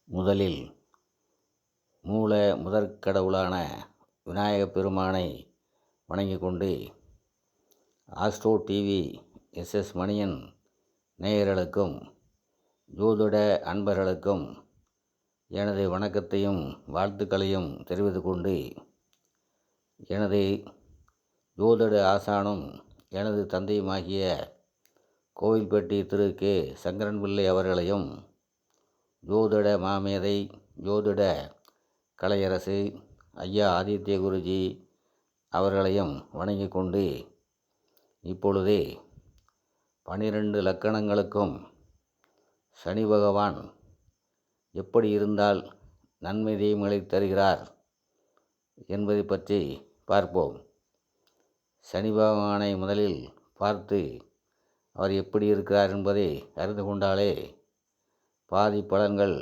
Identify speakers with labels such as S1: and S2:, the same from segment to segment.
S1: முதலில் மூல முதற்கடவுளான விநாயகப் பெருமானை வணங்கிக் கொண்டு ஆஸ்ட்ரோ டிவி எஸ்எஸ் மணியன் நேயர்களுக்கும் ஜோதிட அன்பர்களுக்கும் எனது வணக்கத்தையும் வாழ்த்துக்களையும் தெரிவித்துக் கொண்டு, எனது ஜோதிட ஆசானும் எனது தந்தையுமாகிய கோவில்பட்டி திரு கே சங்கரன் பிள்ளை அவர்களையும், ஜோதிட மாமேதை ஜோதிட கலையரசு ஐயா ஆதித்ய குருஜி அவர்களையும் வணங்கிக் கொண்டு, இப்பொழுது 12 லக்கணங்களுக்கும் சனி பகவான் எப்படி இருந்தால் நன்மை தீமைகளை தருகிறார் என்பதை பற்றி பார்ப்போம். சனி பகவானை முதலில் பார்த்து அவர் எப்படி இருக்கிறார் என்பதை அறிந்து கொண்டாலே பாதி பலன்கள்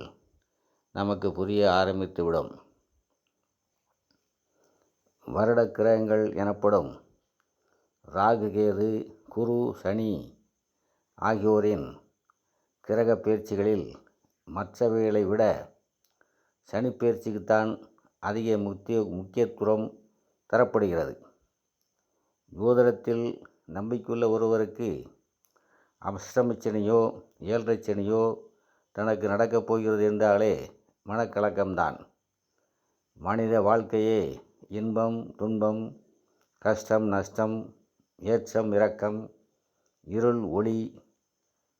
S1: நமக்கு புரிய ஆரம்பித்துவிடும். வருட கிரகங்கள் எனப்படும் ராகு, கேது, குரு, சனி ஆகியோரின் கிரக பயிற்சிகளில் மற்றவைகளை விட சனி பயிற்சிக்குத்தான் அதிக முக்கியத்துவம் தரப்படுகிறது. ஜோதிடத்தில் நம்பிக்கையுள்ள ஒருவருக்கு அஷ்டமச்சனியோ 7.5 சனியோ தனக்கு நடக்கப் போகிறது என்றாலே மனக்கலக்கம்தான். மனித வாழ்க்கையே இன்பம் துன்பம், கஷ்டம் நஷ்டம், ஏற்றம் இறக்கம், இருள் ஒளி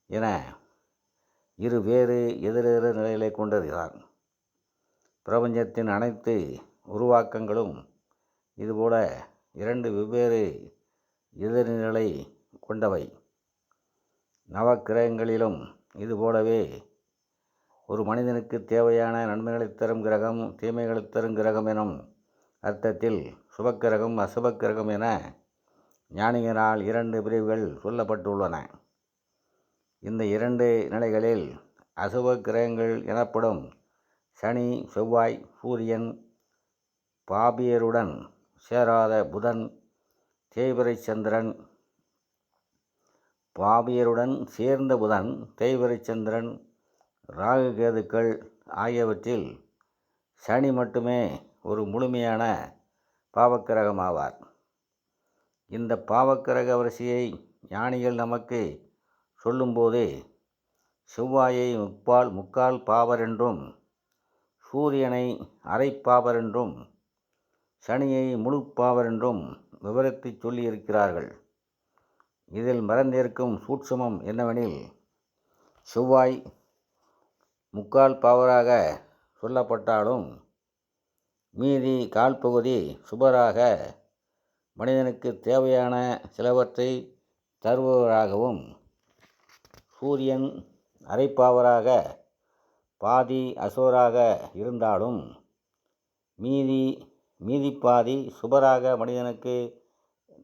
S1: என வேறு எதிரெதிர் நிலைகளை கொண்டதுதான். பிரபஞ்சத்தின் அனைத்து உருவாக்கங்களும் இதுபோல 2 வெவ்வேறு எதிர்நிலை கொண்டவை. நவக்கிரகங்களிலும் இதுபோலவே ஒரு மனிதனுக்கு தேவையான நன்மைகளை தரும் கிரகம், தீமைகளை தரும் கிரகம் எனும் அர்த்தத்தில் சுபக்கிரகம் அசுபக்கிரகம் என ஞானிகளால் 2 பிரிவுகள் சொல்லப்பட்டுள்ளன. இந்த 2 நிலைகளில் அசுப கிரகங்கள் எனப்படும் சனி, செவ்வாய், சூரியன், பாபியருடன் சேராத புதன், தேய்பிறை சந்திரன், பாபியருடன் சேர்ந்த புதன், தேய்பிறை சந்திரன், ராகு, கேதுக்கள் ஆகியவற்றில் சனி மட்டுமே ஒரு முழுமையான பாவக்கிரகமாவார். இந்த பாவக்கிரக வரிசையை ஞானிகள் நமக்கு சொல்லும்போது செவ்வாயை முக்கால் பாவர் என்றும், சூரியனை அரை பாவர் என்றும், சனியை முழு பாவர் என்றும் விவரித்து சொல்லியிருக்கிறார்கள். இதில் மறைந்திருக்கும் சூட்சுமம் என்னவெனில், செவ்வாய் முக்கால் பாவராக சொல்லப்பட்டாலும் மீதி கால்பகுதி சுபராக மனிதனுக்கு தேவையான சிலவற்றை தருபவராகவும், சூரியன் அரைப்பாவராக பாதி அசுவராக இருந்தாலும் மீதி பாதி சுபராக மனிதனுக்கு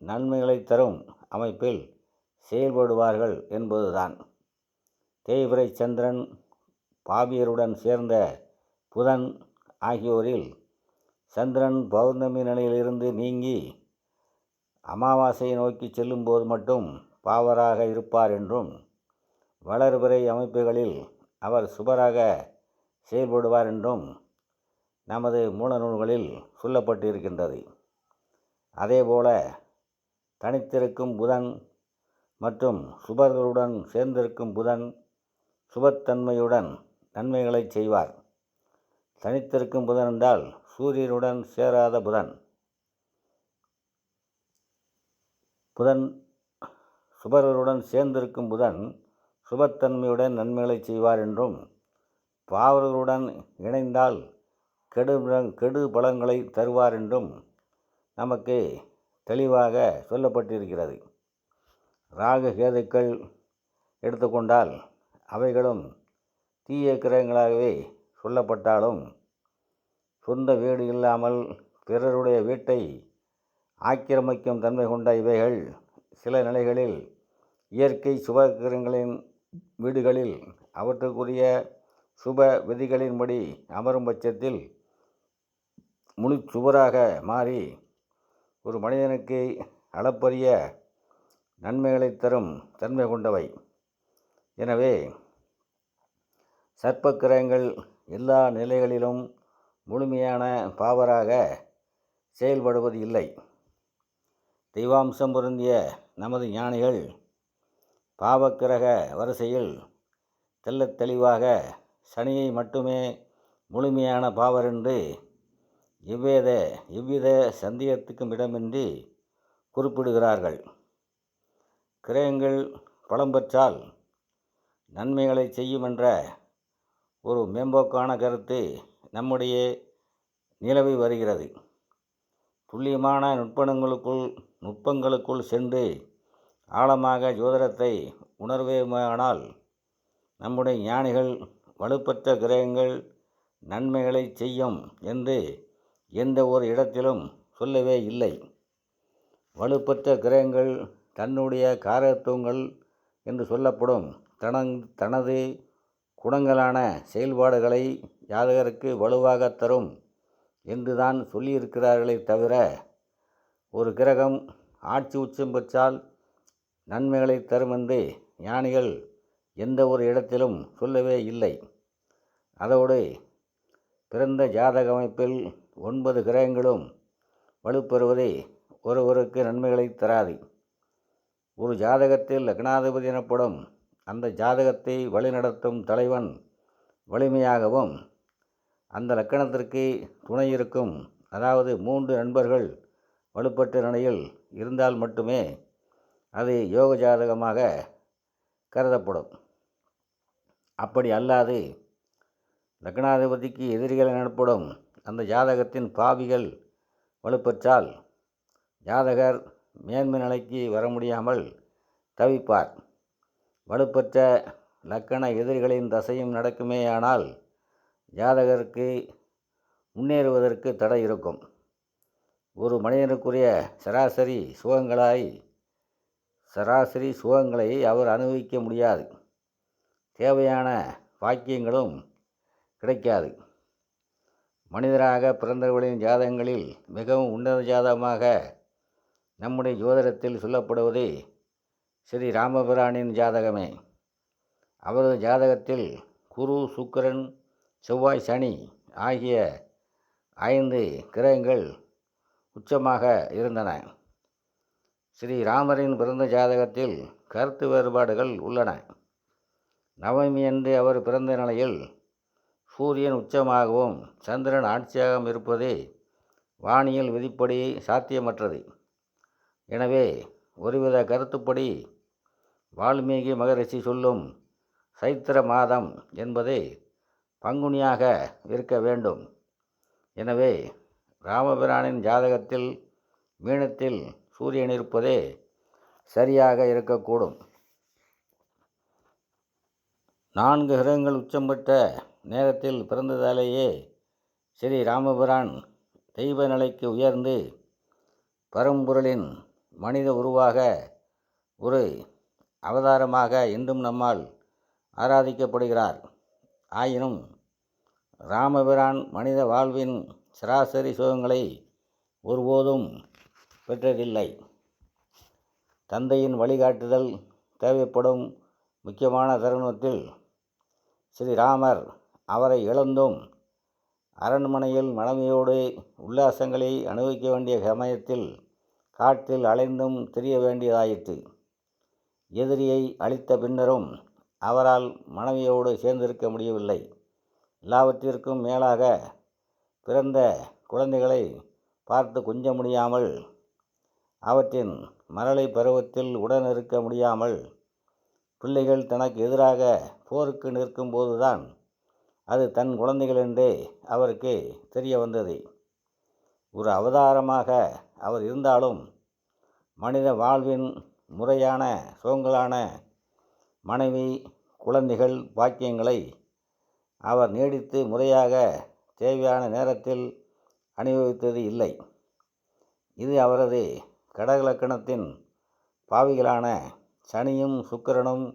S1: நன்மைகளை தரும் அமைப்பில் செயல்படுவார்கள் என்பதுதான். தேய்பிறை சந்திரன், பாபியருடன் சேர்ந்த புதன் ஆகியோரில் சந்திரன் பௌர்ணமி நிலையிலிருந்து நீங்கி அமாவாசையை நோக்கி செல்லும்போது மட்டும் பாவராக இருப்பார் என்றும், வளர்பிறை அமைப்புகளில் அவர் சுபராக செயல்படுவார் என்றும் நமது மூல நூல்களில் சொல்லப்பட்டிருக்கின்றது. அதேபோல தனித்திருக்கும் புதன் மற்றும் சுபர்களுடன் சேர்ந்திருக்கும் புதன் சுபத்தன்மையுடன் நன்மைகளை செய்வார். தனித்திருக்கும் புதன் என்றால் சூரியனுடன் சேராத புதன். சுபர்களுடன் சேர்ந்திருக்கும் புதன் சுபத்தன்மையுடன் நன்மைகளை செய்வார் என்றும், பாவர்களுடன் இணைந்தால் கெடு பலன்களை தருவார் என்றும் நமக்கு தெளிவாக சொல்லப்பட்டிருக்கிறது. ராகு கேதுக்கள் எடுத்துக்கொண்டால் அவைகளும் தீய கிரகங்களாகவே சொல்லப்பட்டாலும், சொந்த வீடு இல்லாமல் பிறருடைய வீட்டை ஆக்கிரமிக்கும் தன்மை கொண்ட இவைகள் சில நிலைகளில் இயற்கை சுபகிரகங்களின் வீடுகளில் அவற்றுக்குரிய சுப விதிகளின்படி அமரும் பட்சத்தில் முழு சுவராக மாறி ஒரு மனிதனுக்கு அளப்பரிய நன்மைகளை தரும் தன்மை கொண்டவை. எனவே சர்ப்ப கிரகங்கள் எல்லா நிலைகளிலும் முழுமையான பாவராக செயல்படுவது இல்லை. தெய்வாம்சம் பொருந்திய நமது ஞானிகள் பாவக்கிரக வரிசையில் தெள்ளத் தெளிவாக சனியை மட்டுமே முழுமையான பாவர் என்று எவ்வித சந்தேகத்துக்கும் இடமின்றி குறிப்பிடுகிறார்கள். கிரகங்கள் பலம் பெற்றால் நன்மைகளை செய்யும் என்ற ஒரு மேம்போக்கான கருத்து நம்முடைய நிலவி வருகிறது. துல்லியமான நுட்பங்களுக்குள் சென்று ஆழமாக ஜோதிடத்தை உணர்வேமானால் நம்முடைய ஞானிகள் வலுப்பெற்ற கிரகங்கள் நன்மைகளை செய்யும் என்று எந்த ஒரு இடத்திலும் சொல்லவே இல்லை. வலுப்பெற்ற கிரகங்கள் தன்னுடைய காரகத்துவங்கள் என்று சொல்லப்படும் தனது குணங்களான செயல்பாடுகளை ஜாதகருக்கு வலுவாக தரும் என்றுதான் சொல்லியிருக்கிறார்களே தவிர, ஒரு கிரகம் ஆட்சி உச்சம் பெற்றால் நன்மைகளை தரும் என்று ஞானிகள் எந்த ஒரு இடத்திலும் சொல்லவே இல்லை. அதோடு பிறந்த ஜாதக அமைப்பில் 9 கிரகங்களும் வலுப்பெறுவது ஒருவருக்கு நன்மைகளை தராது. ஒரு ஜாதகத்தில் லக்னாதிபதி எனப்படும் அந்த ஜாதகத்தை வழிநடத்தும் தலைவன் வலிமையாகவும் அந்த லக்கணத்திற்கு துணை இருக்கும், அதாவது 3 நண்பர்கள் வலுப்பெற்ற நிலையில் இருந்தால் மட்டுமே அது யோக ஜாதகமாக கருதப்படும். அப்படி அல்லாது லக்னாதிபதிக்கு எதிரிகள் எனப்படும் அந்த ஜாதகத்தின் பாவிகள் வலுப்பெற்றால் ஜாதகர் மேன்மை நிலைக்கு வர முடியாமல் தவிப்பார். வலுப்பெற்ற லக்கண எதிரிகளின் தசையும் நடக்குமேயானால் ஜாதகருக்கு முன்னேறுவதற்கு தடை இருக்கும். ஒரு மனிதனுக்குரிய சராசரி சுகங்களை அவர் அனுபவிக்க முடியாது. தேவையான பாக்கியங்களும் கிடைக்காது. மனிதராக பிறந்தவர்களின் ஜாதகங்களில் மிகவும் உன்னத ஜாதகமாக நம்முடைய ஜோதிடத்தில் சொல்லப்படுவது ஸ்ரீ ராமபிரானின் ஜாதகமே. அவரது ஜாதகத்தில் குரு, சுக்கிரன், செவ்வாய், சனி ஆகிய 5 கிரகங்கள் உச்சமாக இருந்தன. ஸ்ரீ ராமரின் பிறந்த ஜாதகத்தில் கருத்து வேறுபாடுகள் உள்ளன. நவமி அன்று அவர் பிறந்த நிலையில் சூரியன் உச்சமாகவும் சந்திரன் ஆட்சியாகவும் இருப்பது வானியல் விதிப்படி சாத்தியமற்றது. எனவே ஒருவித கருத்துப்படி வால்மீகி மகரிஷி சொல்லும் சைத்திர மாதம் என்பது பங்குனியாக இருக்க வேண்டும். எனவே ராமபிரானின் ஜாதகத்தில் மீனத்தில் சூரியன் இருப்பதே சரியாக இருக்கக்கூடும். 4 கிரகங்கள் உச்சம் பெற்ற நேரத்தில் பிறந்ததாலேயே ஸ்ரீ ராமபிரான் தெய்வ நிலைக்கு உயர்ந்து பரம்பொருளின் மனித உருவாக ஒரு அவதாரமாக இன்றும் நம்மால் ஆராதிக்கப்படுகிறார். ஆயினும் ராமபிரான் மனித வாழ்வின் சராசரி சுகங்களை ஒருபோதும் பெற்றதில்லை. தந்தையின் வழிகாட்டுதல் தேவைப்படும் முக்கியமான தருணத்தில் ஸ்ரீராமர் அவரை இழந்தும் அரண்மனையில் மனைவியோடு உல்லாசங்களை அனுபவிக்க வேண்டிய சமயத்தில் காட்டில் அலைந்தும் திரிய வேண்டியதாயிற்று. எதிரியை அழித்த பின்னரும் அவரால் மனைவியோடு சேர்ந்திருக்க முடியவில்லை. எல்லாவற்றிற்கும் மேலாக பிறந்த குழந்தைகளை பார்த்து கொஞ்ச முடியாமல், அவற்றின் மரளை பருவத்தில் உடனிருக்க முடியாமல், பிள்ளைகள் தனக்கு எதிராக போருக்கு நிற்கும் போதுதான் அது தன் குழந்தைகள் என்றே அவருக்கு தெரிய வந்தது. ஒரு அவதாரமாக அவர் இருந்தாலும் மனித வாழ்வின் முறையான சுகங்களான மனைவி, குழந்தைகள் பாக்கியங்களை அவர் நீடித்து முறையாக தேவையான நேரத்தில் அனுபவித்தது இல்லை. இது அவரது கடகலக்கணத்தின் பாவிகளான சனியும் சுக்கிரனும்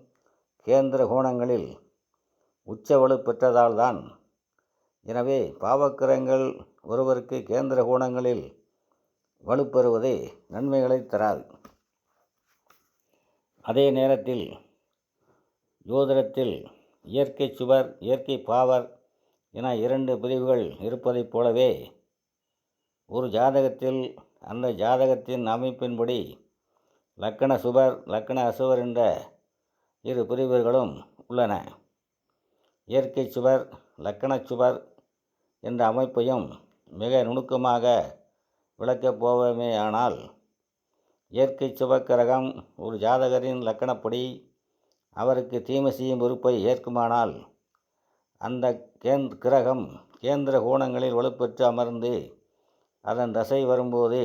S1: கேந்திர கோணங்களில் உச்ச வலு பெற்றதால்தான். எனவே பாவக்கிரகங்கள் ஒருவருக்கு கேந்திர கோணங்களில் வலுப்பெறுவது நன்மைகளை தராது. அதே நேரத்தில் ஜோதிடத்தில் இயற்கை சுவர், இயற்கை பாவர் என 2 பிரிவுகள் இருப்பதைப் போலவே ஒரு ஜாதகத்தில் அந்த ஜாதகத்தின் அமைப்பின்படி லக்கண சுபர் லக்கண அசுபர் என்ற 2 பிரிவுகளும் உள்ளன. இயற்கை சுபர் லக்கணச் சுபர் என்ற அமைப்பையும் மிக நுணுக்கமாக விளக்கப் போவோமேயானால், இயற்கை சுபக்கிரகம் ஒரு ஜாதகரின் லக்கணப்படி அவருக்கு தீமை செய்யும் பொறுப்பை ஏற்குமானால், அந்த கிரகம் கேந்திர கோணங்களில் வலுப்பெற்று அமர்ந்து அதன் தசை வரும்போது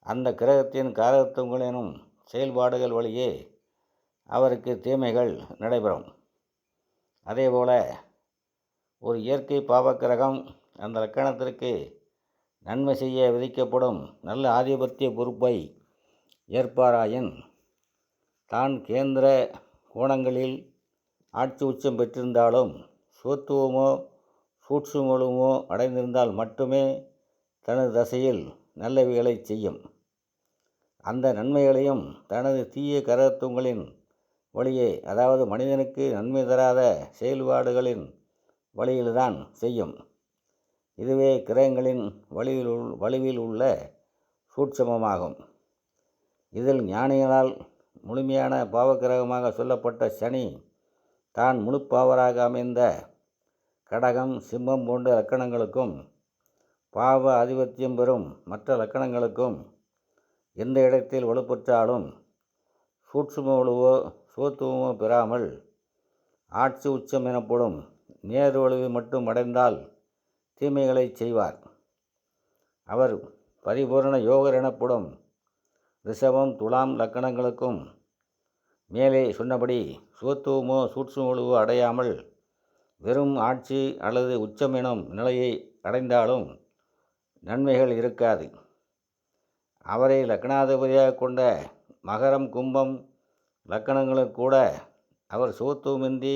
S1: அந்த கிரகத்தின் காரகத்துவங்களினும் செயல்பாடுகள் வழியே அவருக்கு தீமைகள் நடைபெறும். அதேபோல ஒரு இயற்கை பாவக்கிரகம் அந்த லக்கணத்திற்கு நன்மை செய்ய விதிக்கப்படும் நல்ல ஆதிபத்திய பொறுப்பை ஏற்பாராயின், தான் கேந்திர கோணங்களில் ஆட்சி உச்சம் பெற்றிருந்தாலும் சுவத்துவமோ சூட்சுமோ அடைந்திருந்தால் மட்டுமே தனது தசையில் நல்லவைகளை செய்யும். அந்த நன்மைகளையும் தனது தீய கரத்துவங்களின் வழியே, அதாவது மனிதனுக்கு நன்மை தராத செயல்பாடுகளின் வழியில்தான் செய்யும். இதுவே கிரகங்களின் வலுவில் உள்ள சூட்சமமாகும். இதில் ஞானிகளால் முழுமையான பாவக்கிரகமாக சொல்லப்பட்ட சனி தான் முழுப்பாவராக அமைந்த கடகம் சிம்மம் போன்ற லக்கணங்களுக்கும் பாவ ஆதிபத்தியம் பெறும் மற்ற லக்கணங்களுக்கும் எந்த இடத்தில் வலுப்பெற்றாலும் சூட்சும வலுவோ சுவத்துவமோ பெறாமல் ஆட்சி உச்சம் எனப்படும் நேர் வலுவை மட்டும் அடைந்தால் தீமைகளை செய்வார். அவர் பரிபூரண யோகர் எனப்படும் ரிஷபம் துலாம் லக்கணங்களுக்கும் மேலே சொன்னபடி சுவத்துவமோ சூட்சும வலுவோ அடையாமல் வெறும் ஆட்சி அல்லது உச்சம் எனும் நிலையை அடைந்தாலும் நன்மைகள் இருக்காது. அவரை லக்னாதிபதியாக கொண்ட மகரம் கும்பம் லக்கணங்களுக்கு கூட அவர் சுவத்துவமின்றி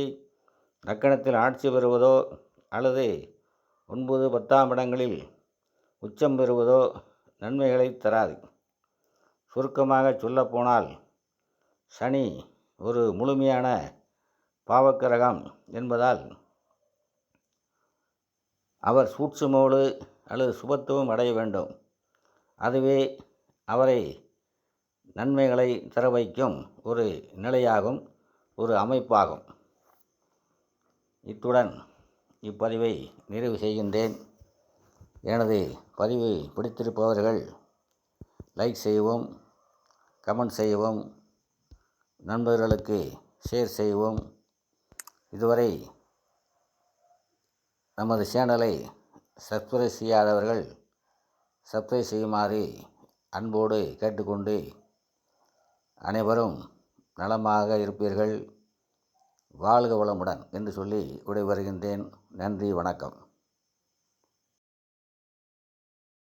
S1: லக்கணத்தில் ஆட்சி பெறுவதோ அல்லது 9, 10ஆம் இடங்களில் உச்சம் பெறுவதோ நன்மைகளை தராது. சுருக்கமாக சொல்லப்போனால், சனி ஒரு முழுமையான பாவக்கிரகம் என்பதால் அவர் சூட்சுமோடு அல்லது சுபத்துவம் அடைய வேண்டும். அதுவே அவரை நன்மைகளை தர வைக்கும் ஒரு நிலையாகும், ஒரு அமைப்பாகும். இத்துடன் இப்பதிவை நிறைவு செய்கின்றேன். எனது பதிவு பிடித்திருப்பவர்கள் லைக் செய்யவும், கமெண்ட் செய்யவும், நண்பர்களுக்கு ஷேர் செய்யவும். இதுவரை நமது சேனலை சப்ஸ்கிரைப் செய்யாதவர்கள் சப்ஸ்கிரைப் செய்யுமாறு அன்போடு கேட்டுக்கொண்டு, அனைவரும் நலமாக இருப்பீர்கள், வாழ்க வளமுடன் என்று சொல்லி விடைபெறுகின்றேன். நன்றி, வணக்கம்.